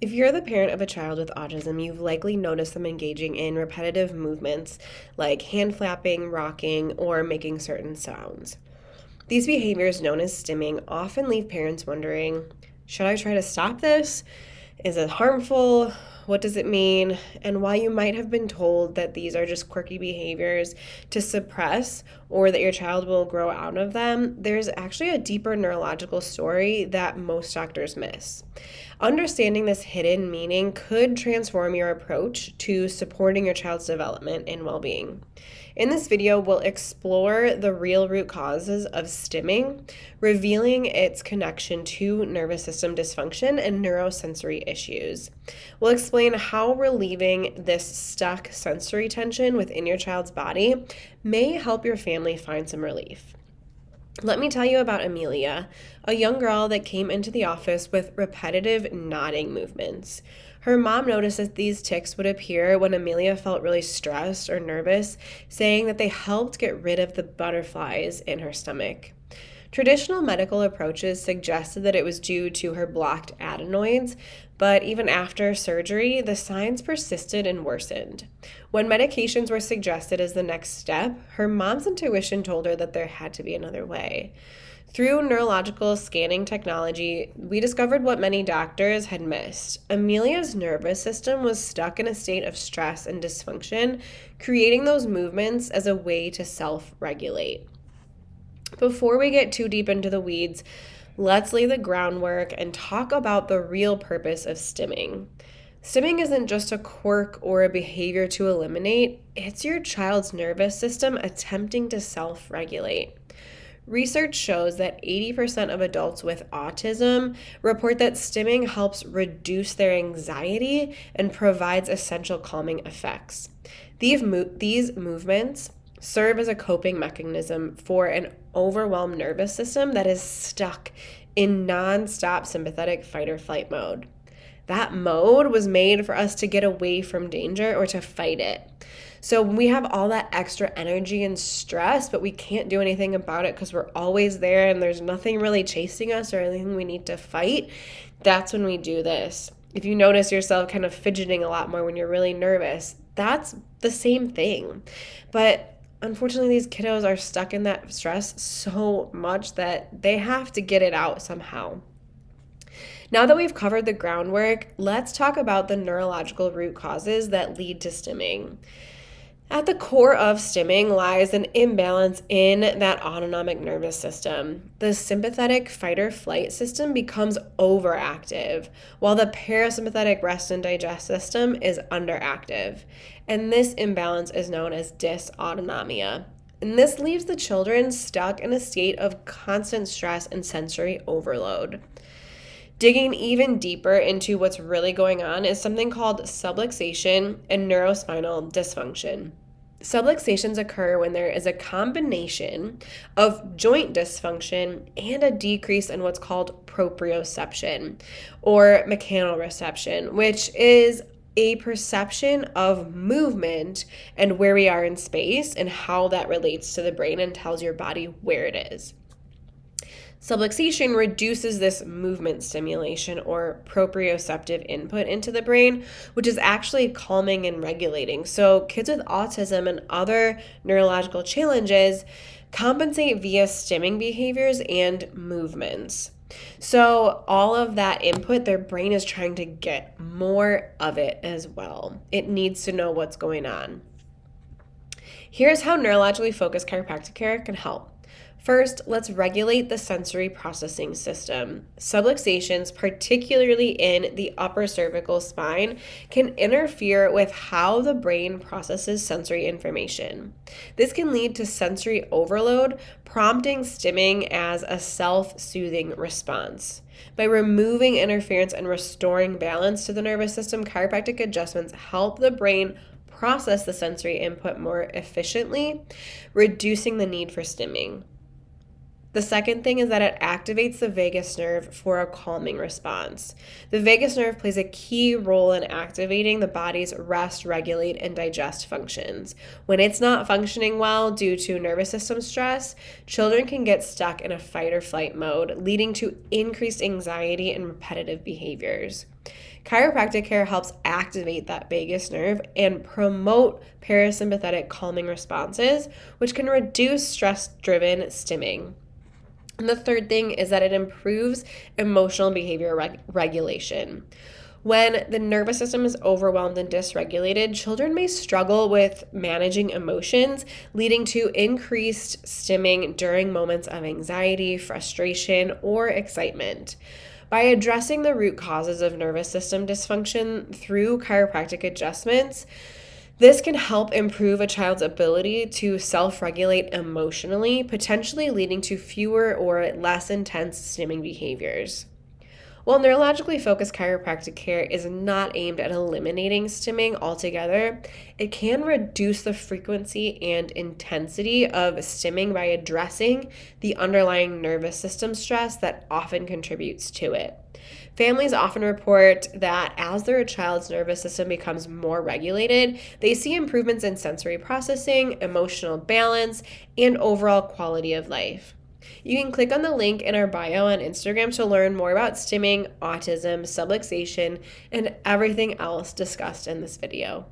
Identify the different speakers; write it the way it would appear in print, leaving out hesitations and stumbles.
Speaker 1: If you're the parent of a child with autism, you've likely noticed them engaging in repetitive movements like hand flapping, rocking, or making certain sounds. These behaviors, known as stimming, often leave parents wondering, should I try to stop this? Is it harmful? What does it mean? And while you might have been told that these are just quirky behaviors to suppress or that your child will grow out of them, there's actually a deeper neurological story that most doctors miss. Understanding this hidden meaning could transform your approach to supporting your child's development and well-being. In this video, we'll explore the real root causes of stimming, revealing its connection to nervous system dysfunction and neurosensory issues. We'll explain how relieving this stuck sensory tension within your child's body may help your family find some relief. Let me tell you about Amelia, a young girl that came into the office with repetitive nodding movements. Her mom noticed that these tics would appear when Amelia felt really stressed or nervous, saying that they helped get rid of the butterflies in her stomach. Traditional medical approaches suggested that it was due to her blocked adenoids, but even after surgery, the signs persisted and worsened. When medications were suggested as the next step, her mom's intuition told her that there had to be another way. Through neurological scanning technology, we discovered what many doctors had missed. Amelia's nervous system was stuck in a state of stress and dysfunction, creating those movements as a way to self-regulate. Before we get too deep into the weeds, let's lay the groundwork and talk about the real purpose of stimming. Stimming isn't just a quirk or a behavior to eliminate, it's your child's nervous system attempting to self-regulate. Research shows that 80% of adults with autism report that stimming helps reduce their anxiety and provides essential calming effects. These movements serve as a coping mechanism for an overwhelmed nervous system that is stuck in non-stop sympathetic fight or flight mode. That mode was made for us to get away from danger or to fight it. So when we have all that extra energy and stress, but we can't do anything about it because we're always there and there's nothing really chasing us or anything we need to fight, that's when we do this. If you notice yourself kind of fidgeting a lot more when you're really nervous, that's the same thing. But unfortunately, these kiddos are stuck in that stress so much that they have to get it out somehow. Now that we've covered the groundwork, let's talk about the neurological root causes that lead to stimming. At the core of stimming lies an imbalance in that autonomic nervous system. The sympathetic fight or flight system becomes overactive, while the parasympathetic rest and digest system is underactive. And this imbalance is known as dysautonomia. And this leaves the children stuck in a state of constant stress and sensory overload. Digging even deeper into what's really going on is something called subluxation and neurospinal dysfunction. Subluxations occur when there is a combination of joint dysfunction and a decrease in what's called proprioception or mechanoreception, which is a perception of movement and where we are in space and how that relates to the brain and tells your body where it is. Subluxation reduces this movement stimulation or proprioceptive input into the brain, which is actually calming and regulating. So kids with autism and other neurological challenges compensate via stimming behaviors and movements. So all of that input, their brain is trying to get more of it as well. It needs to know what's going on. Here's how neurologically focused chiropractic care can help. First, let's regulate the sensory processing system. Subluxations, particularly in the upper cervical spine, can interfere with how the brain processes sensory information. This can lead to sensory overload, prompting stimming as a self-soothing response. By removing interference and restoring balance to the nervous system, chiropractic adjustments help the brain process the sensory input more efficiently, reducing the need for stimming. The second thing is that it activates the vagus nerve for a calming response. The vagus nerve plays a key role in activating the body's rest, regulate, and digest functions. When it's not functioning well due to nervous system stress, children can get stuck in a fight or flight mode, leading to increased anxiety and repetitive behaviors. Chiropractic care helps activate that vagus nerve and promote parasympathetic calming responses, which can reduce stress-driven stimming. And the third thing is that it improves emotional behavior regulation. When the nervous system is overwhelmed and dysregulated, children may struggle with managing emotions, leading to increased stimming during moments of anxiety, frustration, or excitement. By addressing the root causes of nervous system dysfunction through chiropractic adjustments, this can help improve a child's ability to self-regulate emotionally, potentially leading to fewer or less intense stimming behaviors. While neurologically focused chiropractic care is not aimed at eliminating stimming altogether, it can reduce the frequency and intensity of stimming by addressing the underlying nervous system stress that often contributes to it. Families often report that as their child's nervous system becomes more regulated, they see improvements in sensory processing, emotional balance, and overall quality of life. You can click on the link in our bio on Instagram to learn more about stimming, autism, subluxation, and everything else discussed in this video.